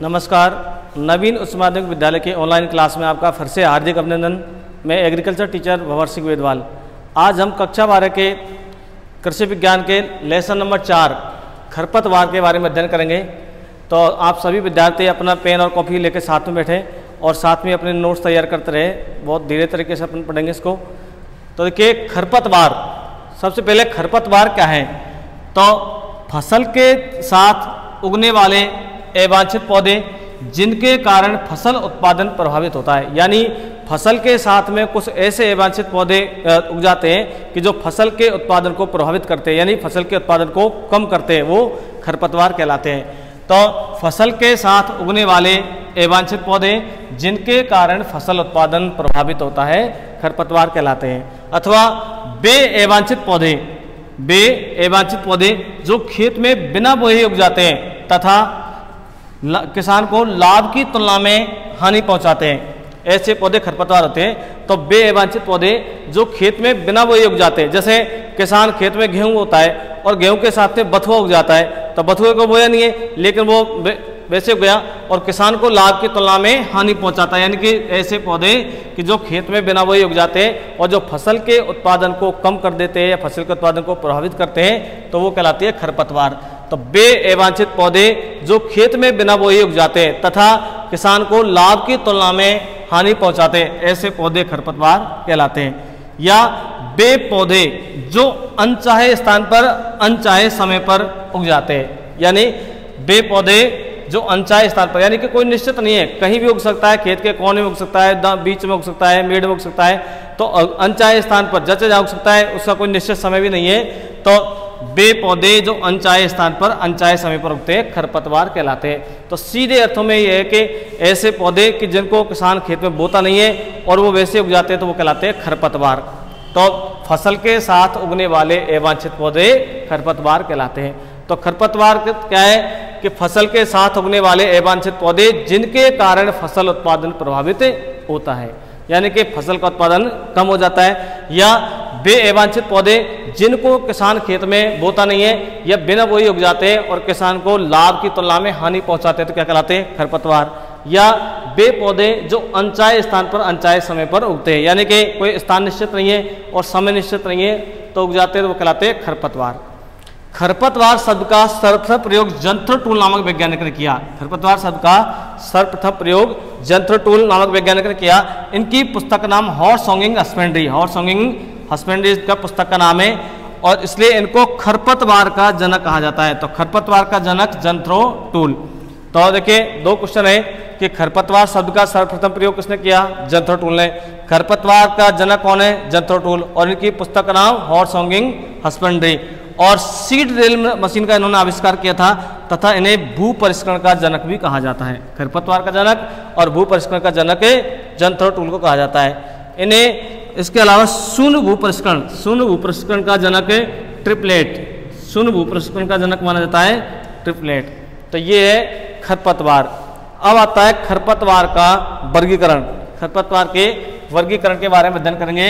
नमस्कार। नवीन उच्च माध्यमिक विद्यालय के ऑनलाइन क्लास में आपका फिर से हार्दिक अभिनंदन। मैं एग्रीकल्चर टीचर भंवर सिंह वेदवाल। आज हम कक्षा 12 के कृषि विज्ञान के लेसन नंबर 4 खरपतवार के बारे में अध्ययन करेंगे। तो आप सभी विद्यार्थी अपना पेन और कॉपी लेकर साथ में बैठे और साथ में अपने नोट्स तैयार करते रहे। बहुत धीरे तरीके से अपन पढ़ेंगे इसको। तो देखिए, खरपतवार, सबसे पहले खरपतवार क्या है? तो फसल के साथ उगने वाले अवांछित पौधे जिनके कारण फसल उत्पादन प्रभावित होता है। यानी फसल के साथ में कुछ ऐसे अवांछित पौधे उग जाते हैं कि जो फसल के उत्पादन को प्रभावित करते हैं, यानी फसल के उत्पादन को कम करते हैं, वो खरपतवार कहलाते हैं। तो फसल के साथ उगने वाले अवांछित पौधे जिनके कारण फसल उत्पादन प्रभावित होता है, खरपतवार कहलाते हैं। अथवा बेअवांछित पौधे जो खेत में बिना बोए उग जाते हैं तथा किसान को लाभ की तुलना में हानि पहुंचाते हैं, ऐसे पौधे खरपतवार होते हैं। तो बेअवांछित पौधे जो खेत में बिना बोए उग जाते हैं, जैसे किसान खेत में गेहूं होता है और गेहूं के साथ में बथुआ उग जाता है, तो बथुए को बोया नहीं है लेकिन वो वैसे उग गया और किसान को लाभ की तुलना में हानि पहुंचाता है। यानी कि ऐसे पौधे कि जो खेत में बिना बोए उग जाते हैं और जो फसल के उत्पादन को कम कर देते हैं या फसल के उत्पादन को प्रभावित करते हैं, तो वो कहलाती है खरपतवार। तो बेअवांछित पौधे जो खेत में बिना बोए उग जाते हैं तथा किसान को लाभ की तुलना में हानि पहुंचाते हैं, ऐसे पौधे खरपतवार कहलाते हैं। या बे पौधे जो अनचाहे स्थान पर अनचाहे समय पर उग जाते हैं। यानी बे पौधे जो अनचाहे स्थान पर, यानी कि कोई निश्चित नहीं है, कहीं भी उग सकता है, खेत के कोने में उग सकता है, बीच में उग सकता है, मेड़ में उग सकता है। तो अनचाहे स्थान पर जैसे जहाँ उग सकता है उसका कोई निश्चित समय भी नहीं है। तो बे पौधे जो अनचाहे स्थान पर अनचाहे समय पर उगते हैं, खरपतवार कहलाते हैं। तो सीधे अर्थों में ये है कि ऐसे पौधे कि जिनको किसान खेत में बोता नहीं है और वो वैसे उग जाते हैं, तो वो कहलाते हैं खरपतवार। तो फसल के साथ उगने वाले अवांछित पौधे खरपतवार कहलाते हैं। तो खरपतवार क्या है कि फसल के साथ उगने वाले अवांछित पौधे जिनके कारण फसल उत्पादन प्रभावित होता है, यानी कि फसल का उत्पादन कम हो जाता है। या बेअवांछित पौधे जिनको किसान खेत में बोता नहीं है या बिना बोए उग जाते हैं और किसान को लाभ की तुलना में हानि पहुंचाते हैं, तो क्या कहलाते हैं? खरपतवार। या बे पौधे जो अनचाहे स्थान पर अनचाहे समय पर उगते हैं, यानी कि कोई स्थान निश्चित नहीं है और समय निश्चित नहीं है, तो उग जाते हैं, तो वो कहलाते हैं खरपतवार। खरपतवार शब्द का सर्वप्रथम प्रयोग जंथर टूल नामक वैज्ञानिक ने किया। खरपतवार शब्द का सर्वप्रथम प्रयोग जंथर टूल नामक वैज्ञानिक ने किया। इनकी पुस्तक का नाम हॉर्स सॉन्गिंग हस्बेंड्री का पुस्तक का नाम है और इसलिए इनको खरपतवार का जनक कहा जाता है। तो खरपतवार का जनक जंथरो टूल। तो देखिए, दो क्वेश्चन है कि खरपतवार शब्द का सर्वप्रथम प्रयोग किसने किया? जंथरो टूल ने। खरपतवार का जनक कौन है? जंथरो टूल। और इनकी पुस्तक का नाम हॉर्स सॉन्गिंग हस्बेंड्री। और सीड ड्रिल मशीन का इन्होंने आविष्कार किया था तथा इन्हें भू परिष्करण का जनक भी कहा जाता है। खरपतवार का जनक और भू परिष्करण का जनक जंथरो टूल को कहा जाता है। इन्हें इसके अलावा शून्य भू परिष्करण का जनक ट्रिप्लेट, शून्य भू परिष्करण का जनक माना जाता है ट्रिप्लेट। तो ये है खरपतवार। अब आता है खरपतवार का वर्गीकरण। खरपतवार के वर्गीकरण के बारे में अध्ययन करेंगे।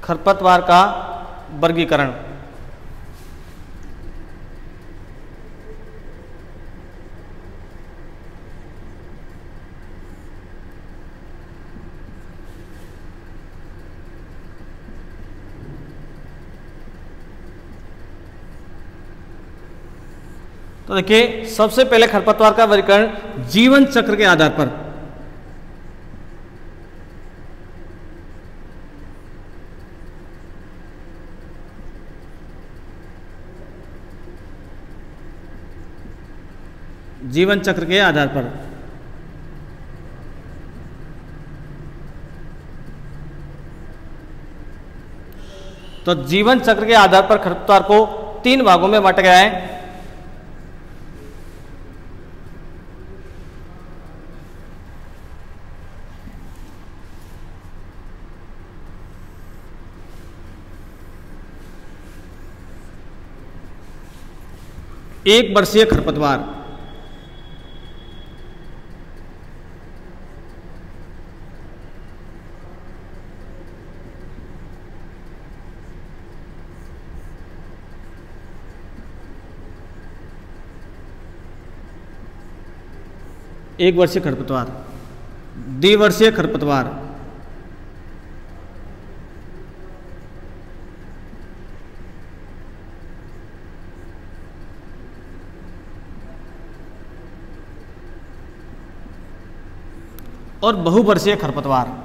खरपतवार का वर्गीकरण। तो देखिए, सबसे पहले खरपतवार का वर्गीकरण जीवन चक्र के आधार पर। जीवन चक्र के आधार पर। तो जीवन चक्र के आधार पर खरपतवार को 3 भागों में बांटा गया है। एक वर्षीय खरपतवार, एक वर्षीय खरपतवार, द्विवर्षीय खरपतवार, और बहुवर्षीय खरपतवार।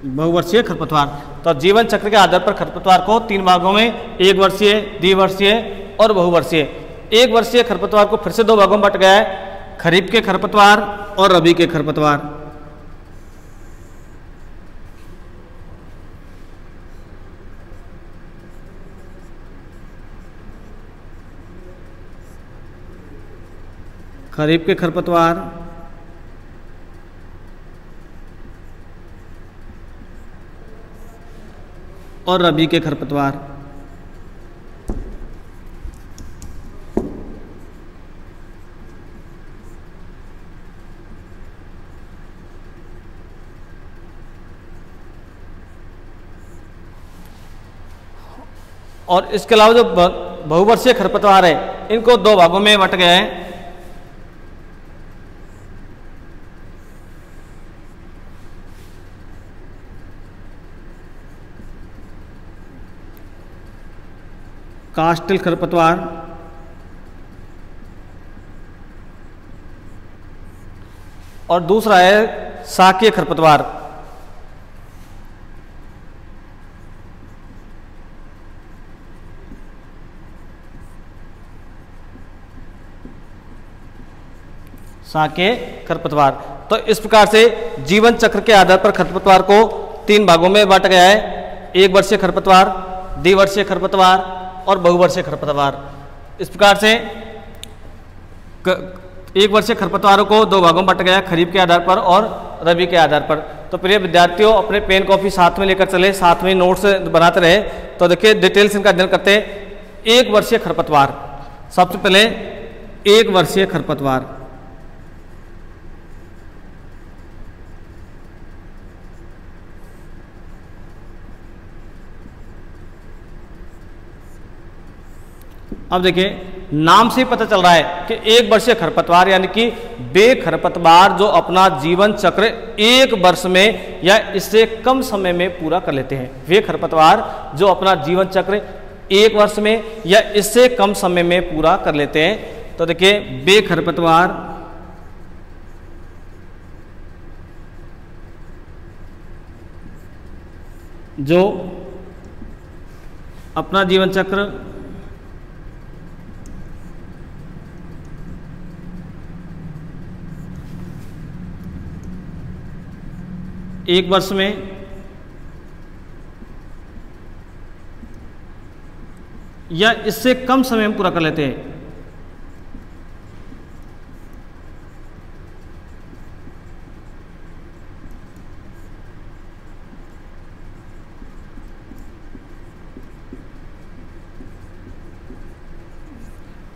बहुवर्षीय खरपतवार। तो जीवन चक्र के आधार पर खरपतवार को 3 भागों में, एक वर्षीय, द्विवर्षीय और बहुवर्षीय। एक वर्षीय खरपतवार को फिर से 2 भागों में बट गया है, खरीफ के खरपतवार और रबी के खरपतवार। खरीफ के खरपतवार और रबी के खरपतवार। और इसके अलावा जो बहुवर्षीय खरपतवार है, इनको 2 भागों में बट गया है। कास्टिल खरपतवार और दूसरा है शाकीय खरपतवार। शाकीय खरपतवार। तो इस प्रकार से जीवन चक्र के आधार पर खरपतवार को 3 भागों में बांटा गया है, एक वर्षीय खरपतवार, द्विवर्षीय खरपतवार और बहुवर्षीय खरपतवार। इस प्रकार से एक वर्षीय खरपतवारों को 2 भागों में बांटा गया, खरीफ के आधार पर और रबी के आधार पर। तो प्रिय विद्यार्थियों, अपने पेन कॉपी साथ में लेकर चले, साथ में नोट्स बनाते रहे। तो देखिए डिटेल्स इनका अध्ययन करते हैं। एक वर्षीय खरपतवार, सबसे पहले एक वर्षीय खरपतवार। अब देखिए नाम से पता चल रहा है कि एक वर्षीय खरपतवार यानी कि वे खरपतवार जो अपना जीवन चक्र 1 वर्ष में या इससे कम समय में पूरा कर लेते हैं। वे खरपतवार जो अपना जीवन चक्र 1 वर्ष में या इससे कम समय में पूरा कर लेते हैं। तो देखिए वे खरपतवार जो अपना जीवन चक्र 1 वर्ष में या इससे कम समय में पूरा कर लेते हैं।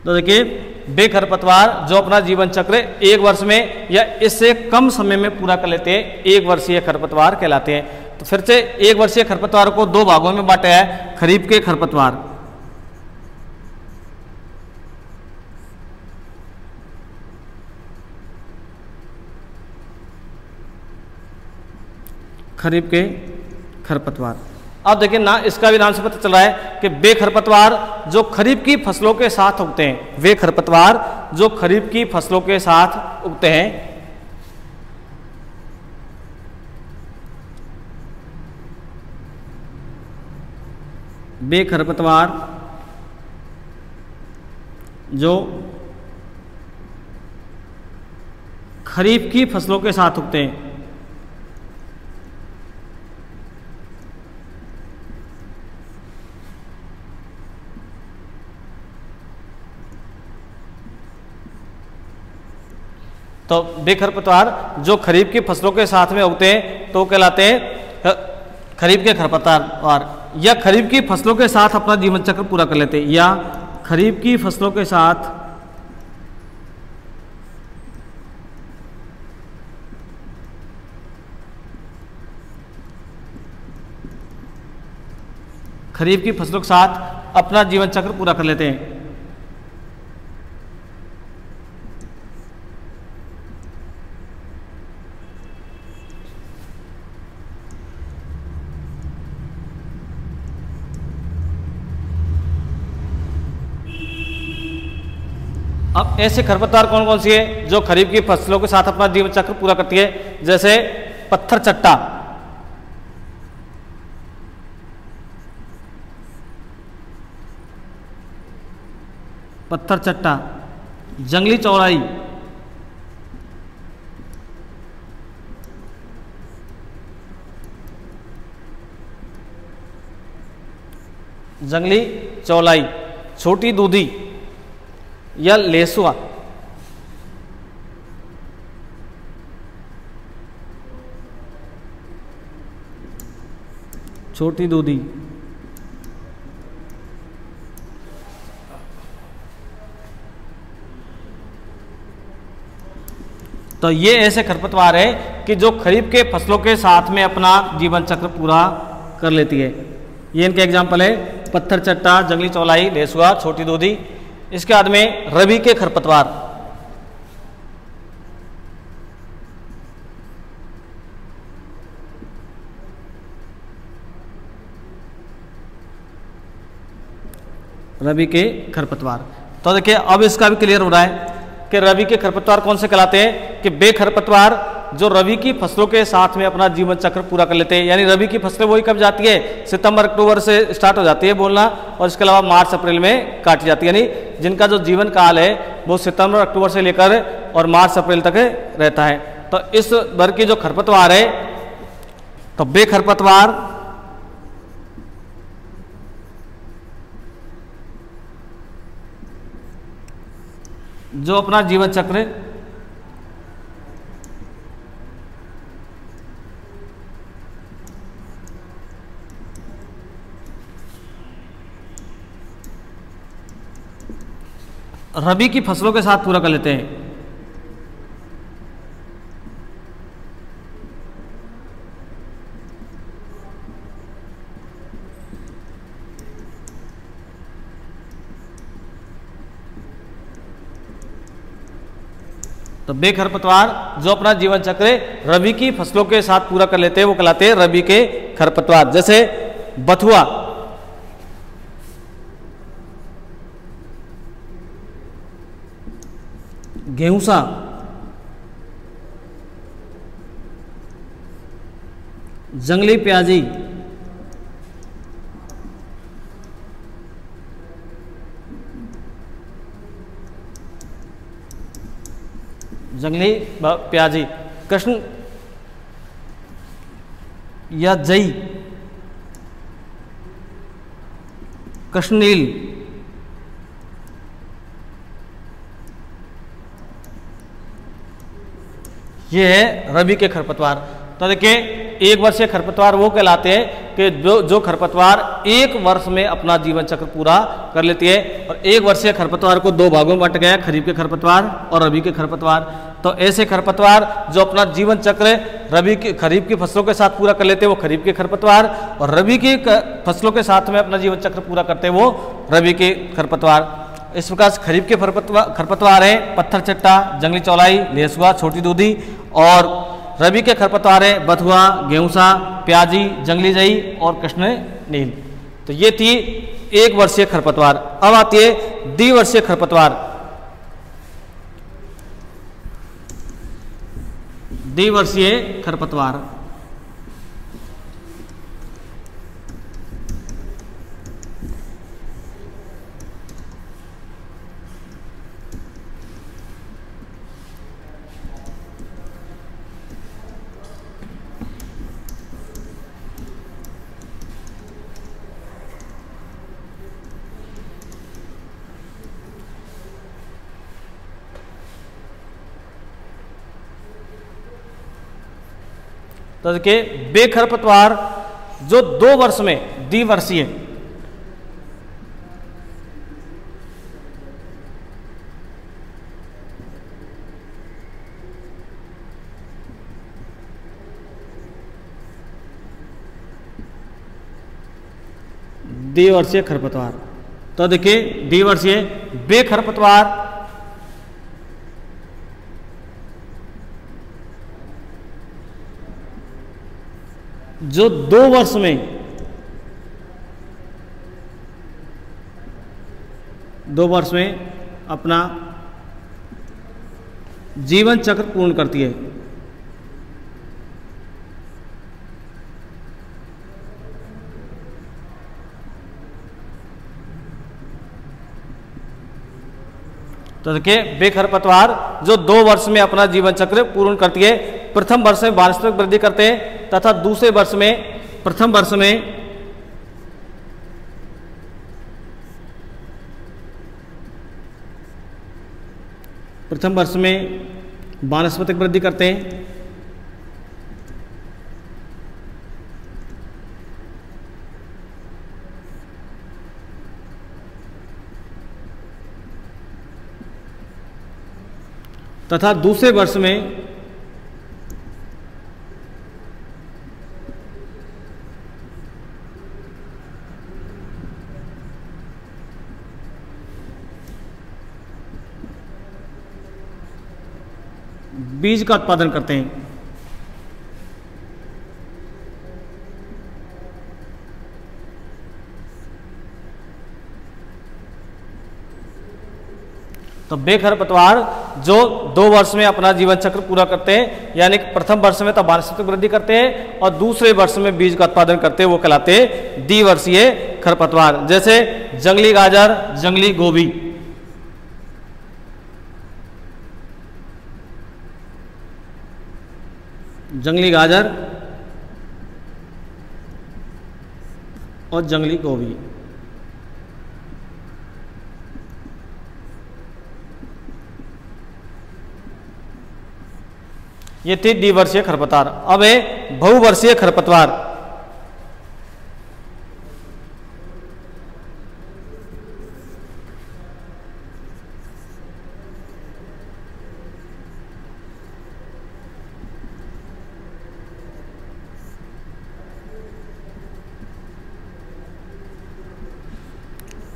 तो देखिए वे खरपतवार जो अपना जीवन चक्र 1 वर्ष में या इससे कम समय में पूरा कर लेते हैं, 1 वर्षीय खरपतवार कहलाते हैं। तो फिर से 1 वर्षीय खरपतवार को 2 भागों में बांटा है, खरीफ के खरपतवार खरीफ के खरपतवार। अब देखिए ना इसका भी नाम से पता चल रहा है कि वे खरपतवार जो खरीफ की फसलों के साथ उगते हैं। वे खरपतवार जो खरीफ की फसलों के साथ उगते हैं। वे खरपतवार जो खरीफ की फसलों के साथ उगते हैं। तो वे खरपतवार जो खरीफ की फसलों के साथ में उगते हैं तो कहलाते हैं खरीफ के खरपतवार, या खरीफ की फसलों के साथ अपना जीवन चक्र पूरा कर लेते हैं, या खरीफ की फसलों के साथ खरीफ की फसलों के साथ अपना जीवन चक्र पूरा कर लेते हैं। अब ऐसे खरपतवार कौन कौन सी है जो खरीफ की फसलों के साथ अपना जीवन चक्र पूरा करती है? जैसे पत्थर चट्टा, पत्थर चट्टा, जंगली चौलाई, जंगली चौलाई, छोटी दूधी या लेसुआ, छोटी दूधी, तो ये ऐसे खरपतवार है कि जो खरीफ के फसलों के साथ में अपना जीवन चक्र पूरा कर लेती है। ये इनके एग्जाम्पल है पत्थर चट्टा, जंगली चौलाई, लेसुआ, छोटी दूधी। इसके बाद में रबी के खरपतवार, रबी के खरपतवार। तो देखिए अब इसका भी क्लियर हो रहा है कि रबी के खरपतवार कौन से कहलाते हैं कि बे खरपतवार जो रबी की फसलों के साथ में अपना जीवन चक्र पूरा कर लेते हैं। यानी रबी की फसलें वही कब जाती है? सितंबर अक्टूबर से स्टार्ट हो जाती है बोलना, और इसके अलावा मार्च अप्रैल में काटी जाती है। यानी जिनका जो जीवन काल है वो सितंबर अक्टूबर से लेकर और मार्च अप्रैल तक रहता है। तो इस वर्ग की जो खरपतवार है तो बे खरपतवार जो अपना जीवन चक्र रबी की फसलों के साथ पूरा कर लेते हैं। तो बे खरपतवार जो अपना जीवन चक्र रबी की फसलों के साथ पूरा कर लेते हैं वो कहलाते हैं रबी के खरपतवार। जैसे बथुआ, गेहूंसा, जंगली प्याजी, जंगली प्याजी, कृष्ण या जई, कृष्णनील, ये है रबी के खरपतवार। तो देखिए एक वर्षीय खरपतवार वो कहलाते हैं कि जो खरपतवार एक वर्ष में अपना जीवन चक्र पूरा कर लेती है। और एक वर्षीय खरपतवार को दो भागों में बांटा गया है, खरीफ के खरपतवार और रबी के खरपतवार। तो ऐसे खरपतवार जो अपना जीवन चक्र खरीफ की फसलों के साथ पूरा कर लेते हैं वो खरीफ के खरपतवार, और रबी की फसलों के साथ में अपना जीवन चक्र पूरा करते हैं वो रबी के खरपतवार। इस प्रकार से खरीफ के खरपतवार है पत्थर चट्टा, जंगली चौलाई, लेसुआ, छोटी दूधी, और रबी के खरपतवार है बथुआ, गेहूंसा, प्याजी, जंगली जई और कृष्ण नील। तो ये थी एक वर्षीय खरपतवार। अब आती है द्विवर्षीय खरपतवार। द्विवर्षीय खरपतवार तो देखिए बे खरपतवार जो 2 वर्ष में द्विवर्षीय, द्विवर्षीय खरपतवार। तो देखिए द्विवर्षीय वे खरपतवार जो 2 वर्ष में 2 वर्ष में अपना जीवन चक्र पूर्ण करती है। तो देखिए वे खरपतवार जो 2 वर्ष में अपना जीवन चक्र पूर्ण करती है। प्रथम वर्ष में वानस्पतिक वृद्धि करते हैं तथा दूसरे वर्ष में प्रथम वर्ष में वानस्पतिक वृद्धि करते हैं तथा दूसरे वर्ष में बीज का उत्पादन करते हैं। तो वे खरपतवार जो 2 वर्ष में अपना जीवन चक्र पूरा करते हैं, यानी कि प्रथम वर्ष में तो वानस्पतिक वृद्धि करते हैं और दूसरे वर्ष में बीज का उत्पादन करते हैं, वो कहलाते हैं द्विवर्षीय खरपतवार। जैसे जंगली गाजर, जंगली गोभी। जंगली गाजर और जंगली गोभी ये थे द्विवर्षीय खरपतवार। अब है बहुवर्षीय खरपतवार।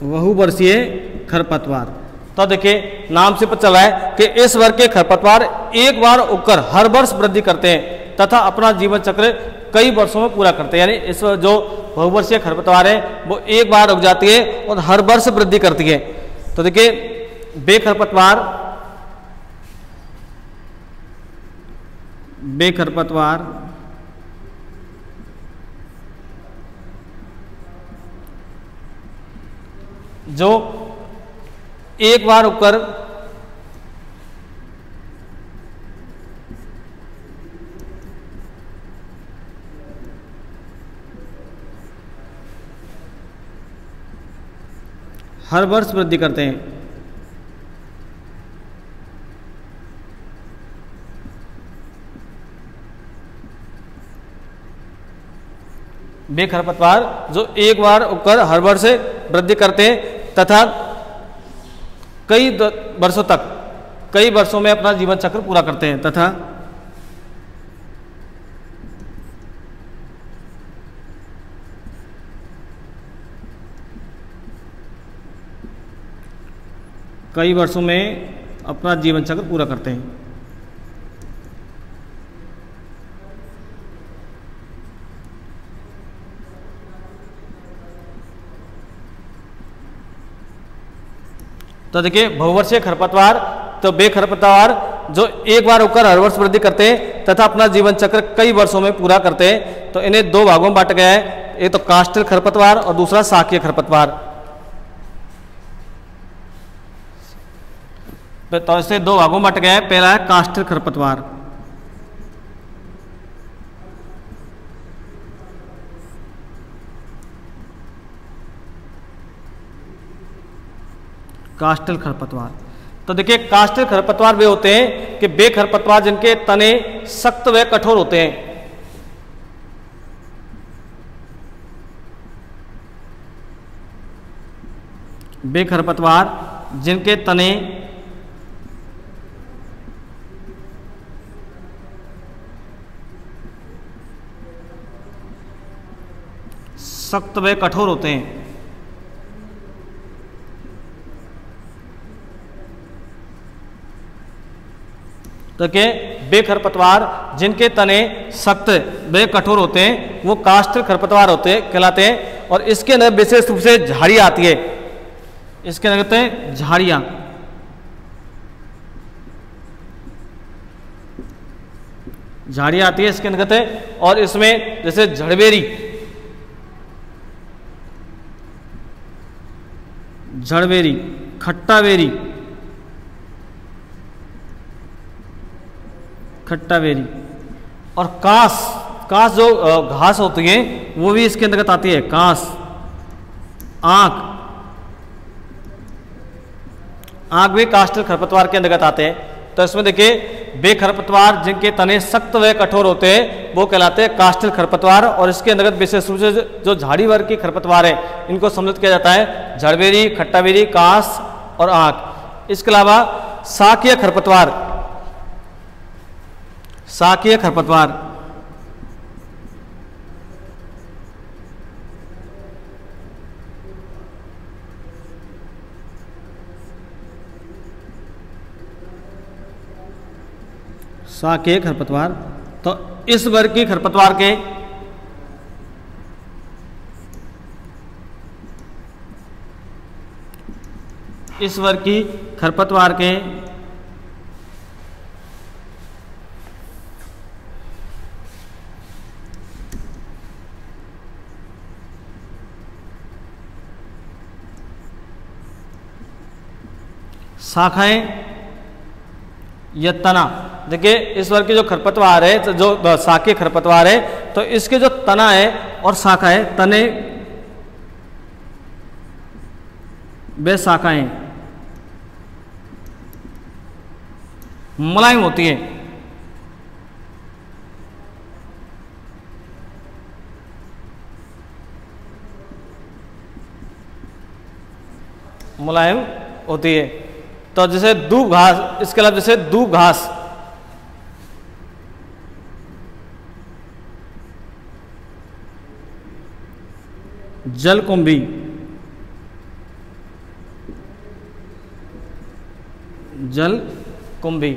बहुवर्षीय खरपतवार। तो देखिए नाम से पता चला है कि इस वर्ग के खरपतवार एक बार उगकर हर वर्ष वृद्धि करते हैं तथा अपना जीवन चक्र कई वर्षों में पूरा करते हैं। यानी इस जो बहुवर्षीय खरपतवार है वो एक बार उग जाती है और हर वर्ष वृद्धि करती है। तो देखिए बे खरपतवार जो एक बार उगकर हर वर्ष वृद्धि करते हैं। वे खरपतवार जो एक बार उगकर हर वर्ष वृद्धि करते हैं तथा कई वर्षों तक, कई वर्षों में अपना जीवन चक्र पूरा करते हैं तथा कई वर्षों में अपना जीवन चक्र पूरा करते हैं। तो देखिए बहुवर्षीय खरपतवार तो बे खरपतवार जो एक बार उगकर हर वर्ष वृद्धि करते हैं तथा अपना जीवन चक्र कई वर्षों में पूरा करते हैं। तो इन्हें 2 भागों में बांटा गया है, एक तो काष्ठल खरपतवार और दूसरा शाकीय खरपतवार। तो इसे 2 भागों में बांटा गया है। पहला है काष्ठल खरपतवार। काष्ठल खरपतवार। तो देखिए काष्ठल खरपतवार वे होते हैं कि वे खरपतवार जिनके तने सख्त व कठोर होते हैं। वे खरपतवार जिनके तने सख्त व कठोर होते हैं। तो के बे खरपतवार जिनके तने सख्त वे कठोर होते हैं वो काष्ठल खरपतवार होते कहलाते हैं। और इसके अंदर विशेष रूप से झाड़ियाँ आती है, इसके अंदर कहते हैं झाड़ियाँ। झाड़ियाँ आती है इसके अंदर कहते हैं। और इसमें जैसे झड़बेरी, झड़बेरी, खट्टाबेरी, खट्टाबेरी और कांस, कांस जो घास होती है वो भी इसके अंतर्गत आती है। कांस, आंक, आंक भी काष्ठल खरपतवार के अंतर्गत आते हैं। तो इसमें देखिए बे खरपतवार जिनके तने सख्त व कठोर होते हैं वो कहलाते हैं काष्ठल खरपतवार। और इसके अंतर्गत विशेष रूप से जो झाड़ी वर्ग की खरपतवार है इनको सम्मिलित किया जाता है झड़बेरी, खट्टाबेरी, कांस और आंक। इसके अलावा शाकीय खरपतवार, शाकीय खरपतवार, शाकीय खरपतवार। तो इस वर्ग की खरपतवार के इस वर्ग की खरपतवार के शाखाएं या तना, देखिए इस वर्ग की जो खरपतवार है, जो शाकीय खरपतवार है, तो इसके जो तना है और शाखा है, तने वे शाखाएं मुलायम होती है। मुलायम होती है। तो जैसे दूब घास, इसके अलावा जैसे दूब घास, जलकुंभी, जलकुंभी,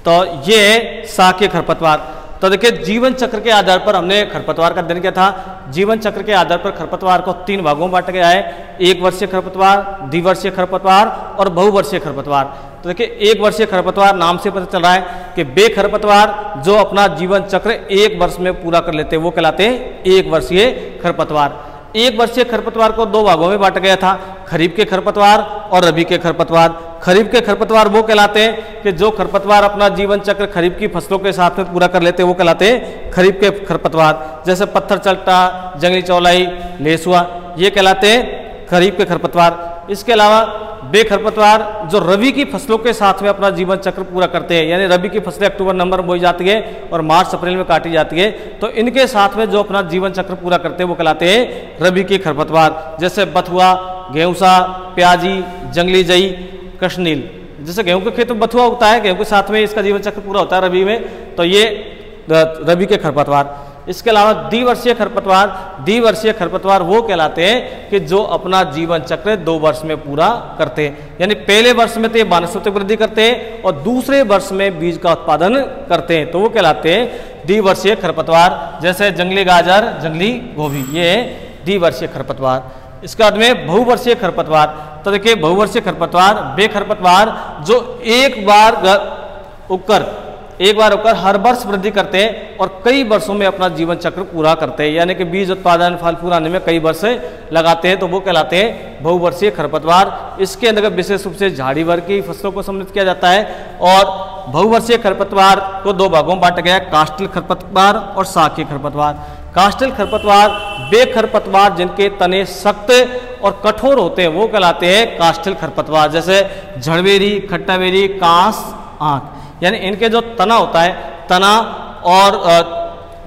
तो ये शाकीय खरपतवार। तो देखिए जीवन चक्र के आधार पर हमने खरपतवार का अध्ययन किया था। जीवन चक्र के आधार पर खरपतवार को 3 भागों में बांटा गया है, 1 वर्षीय खरपतवार, द्विवर्षीय खरपतवार और बहुवर्षीय खरपतवार। तो देखिए 1 वर्षीय खरपतवार नाम से पता चल रहा है कि बे खरपतवार जो अपना जीवन चक्र 1 वर्ष में पूरा कर लेते हैं वो कहलाते हैं 1 वर्षीय खरपतवार। 1 वर्षीय खरपतवार को 2 भागों में बांटा गया था, खरीफ के खरपतवार और रबी के खरपतवार। खरीफ के खरपतवार वो कहलाते हैं कि जो खरपतवार अपना जीवन चक्र खरीफ की फसलों के साथ में पूरा कर लेते हैं वो कहलाते हैं खरीफ के खरपतवार। जैसे पत्थर चल्टा, जंगली चौलाई, लेसुआ, ये कहलाते हैं खरीफ के खरपतवार। इसके अलावा बे खरपतवार जो रबी की फसलों के साथ में अपना जीवन चक्र पूरा करते हैं, यानी रबी की फसलें अक्टूबर नवंबर में बोई जाती है और मार्च अप्रैल में काटी जाती है, तो इनके साथ में जो अपना जीवन चक्र पूरा करते हैं वो कहलाते हैं रबी के खरपतवार। जैसे बथुआ, गेहूंसा, प्याजी, जंगली जई, कृष्णनील। जैसे गेहूं के खेत में बथुआ उगता है, गेहूं के साथ में इसका जीवन चक्र पूरा होता है रबी में, तो ये रबी के खरपतवार। इसके अलावा द्विवर्षीय खरपतवार, द्विवर्षीय खरपतवार वो कहलाते हैं कि जो अपना जीवन चक्र 2 वर्ष में पूरा करते हैं, यानी पहले वर्ष में तो ये वानस्पतिक वृद्धि करते हैं और दूसरे वर्ष में बीज का उत्पादन करते हैं, तो वो कहलाते हैं द्विवर्षीय खरपतवार। जैसे जंगली गाजर, जंगली गोभी, ये द्विवर्षीय खरपतवार। इसके बाद में बहुवर्षीय खरपतवार। तो देखिए बहुवर्षीय खरपतवार वे खरपतवार जो एक बार उगकर हर वर्ष वृद्धि करते हैं और कई वर्षों में अपना जीवन चक्र पूरा करते हैं, यानी कि बीज उत्पादन, फल फूल आने में कई वर्ष लगाते हैं, तो वो कहलाते हैं बहुवर्षीय खरपतवार। इसके अंतर्गत विशेष रूप से झाड़ी वर्ग की फसलों को सम्मिलित किया जाता है। और बहुवर्षीय खरपतवार को 2 भागों में बांटा गया है, काष्ठल खरपतवार और शाकीय खरपतवार। काष्ठल खरपतवार वे खरपतवार जिनके तने सख्त और कठोर होते हैं वो कहलाते हैं काष्ठल खरपतवार। जैसे झड़बेरी, खट्टाबेरी, कांस, आंक, यानी इनके जो तना होता है, तना और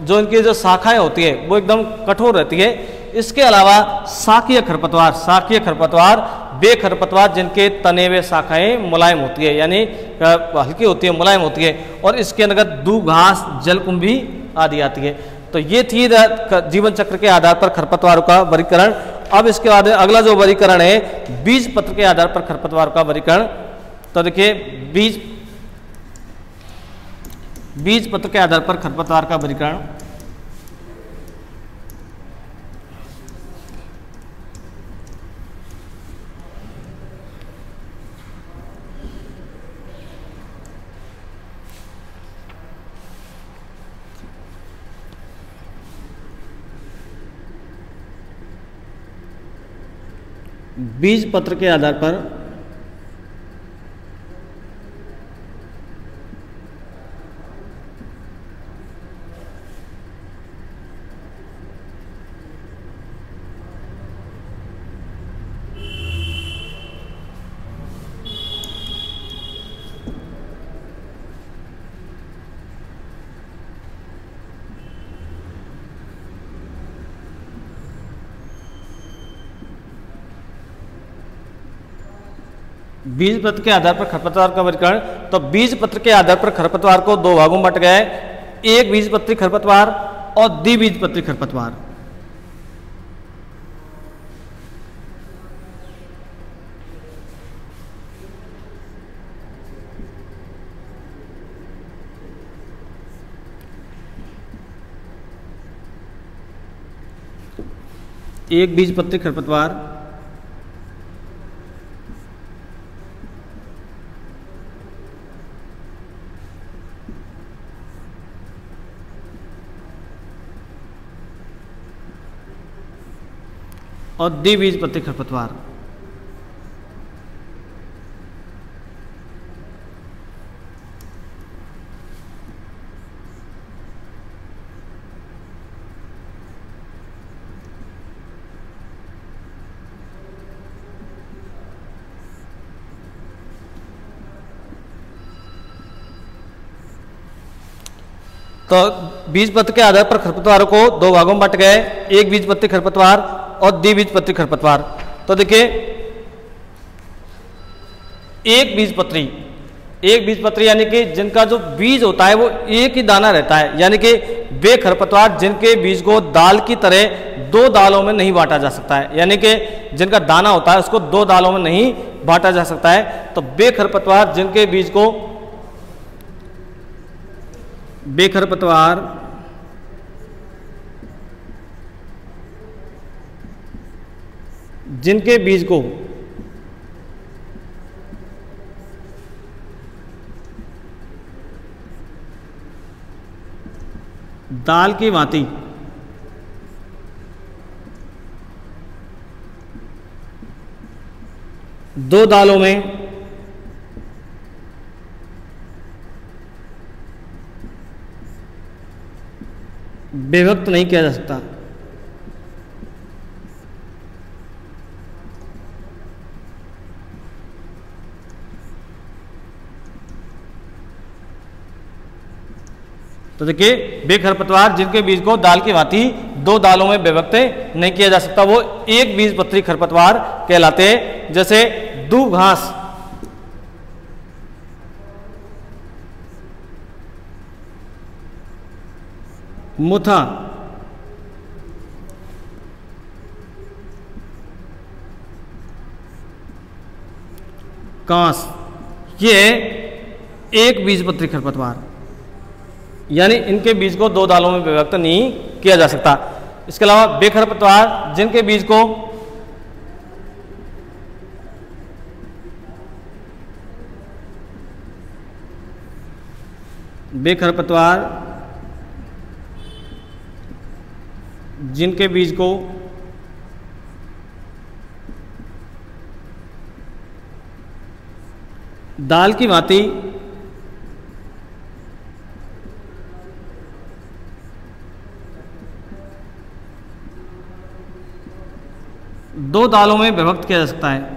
जो इनकी जो शाखाएं होती है वो एकदम कठोर रहती है। इसके अलावा शाकीय खरपतवार, शाकीय खरपतवार वे खरपतवार जिनके तने व शाखाएं मुलायम होती है, यानी हल्की होती है, मुलायम होती है, और इसके अंतर्गत दूब घास, जलकुंभी आदि आती है। तो ये थी जीवन चक्र के आधार पर खरपतवारों का वर्गीकरण। अब इसके बाद अगला जो वर्गीकरण है बीज पत्र के आधार पर खरपतवार का वर्गीकरण। तो देखिए बीज बीज पत्र के आधार पर खरपतवार का वर्गीकरण। बीज पत्र के आधार पर बीज पत्र के आधार पर खरपतवार का वर्गीकरण। तो बीज पत्र के आधार पर खरपतवार को दो भागों में बंट गया है, एक बीजपत्री खरपतवार और द्विबीजपत्री खरपतवार। एक बीजपत्री खरपतवार और द्विबीजपत्री खरपतवार। तो बीजपत्र के आधार पर खरपतवारों को दो भागों में बंट गए, एक बीजपत्री खरपतवार और द्विबीजपत्री खरपतवार। तो देखिए एक बीजपत्री यानी कि जिनका जो बीज होता है वो एक ही दाना रहता है, यानी कि वे खरपतवार जिनके बीज को दाल की तरह दो दालों में नहीं बांटा जा सकता है, यानी कि जिनका दाना होता है उसको दो दालों में नहीं बांटा जा सकता है। तो वे खरपतवार जिनके बीज को जिनके बीज को दाल की भांति दो दालों में विभक्त नहीं किया जा सकता। तो देखिए वे खरपतवार जिनके बीज को दाल की भांति दो दालों में विभक्त नहीं किया जा सकता वो एक बीजपत्री खरपतवार कहलाते हैं। जैसे दूब घास, मुथा, कांस, ये एक बीजपत्री खरपतवार, यानी इनके बीज को दो दालों में विभक्त नहीं किया जा सकता। इसके अलावा वे खरपतवार जिनके बीज को दाल की भांति दो दालों में विभक्त किया जा सकता है।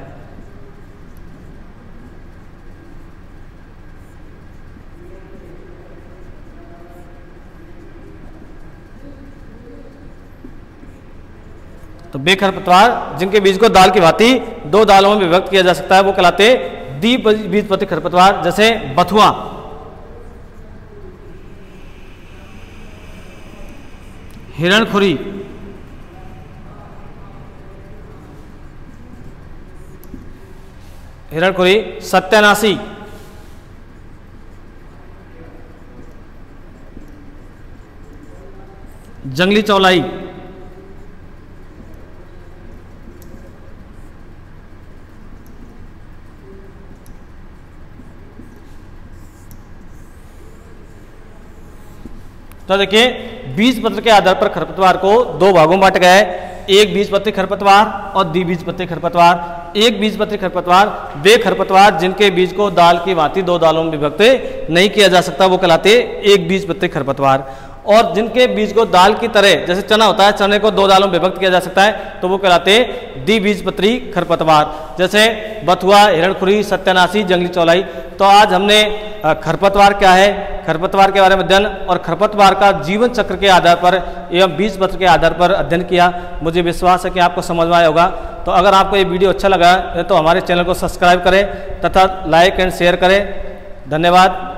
तो वे खरपतवार जिनके बीज को दाल की भांति दो दालों में विभक्त किया जा सकता है वो कहलाते द्विबीजपत्री खरपतवार। जैसे बथुआ, हिरणखुरी, सत्यानाशी, जंगली चौलाई, तो देखिए बीजपत्र के आधार पर खरपतवार को दो भागों में बांटा गया है, एक बीजपत्री खरपतवार और द्विबीजपत्री खरपतवार। एक बीजपत्री खरपतवार वे खरपतवार जिनके बीज को दाल की भांति दो दालों में विभक्त नहीं किया जा सकता, वो कहलाते एक बीजपत्री खरपतवार। और जिनके बीज को दाल की तरह, जैसे चना होता है, चने को दो दालों में विभक्त किया जा सकता है, तो वो कहलाते द्विबीजपत्री खरपतवार, जैसे बथुआ, हिरणखुरी, सत्यानाशी, जंगली चौलाई। तो आज हमने खरपतवार क्या है, खरपतवार के बारे में अध्ययन और खरपतवार का जीवन चक्र के आधार पर एवं बीजपत्र के आधार पर अध्ययन किया। मुझे विश्वास है कि आपको समझ में आया होगा। तो अगर आपको ये वीडियो अच्छा लगा तो हमारे चैनल को सब्सक्राइब करें तथा लाइक एंड शेयर करें। धन्यवाद।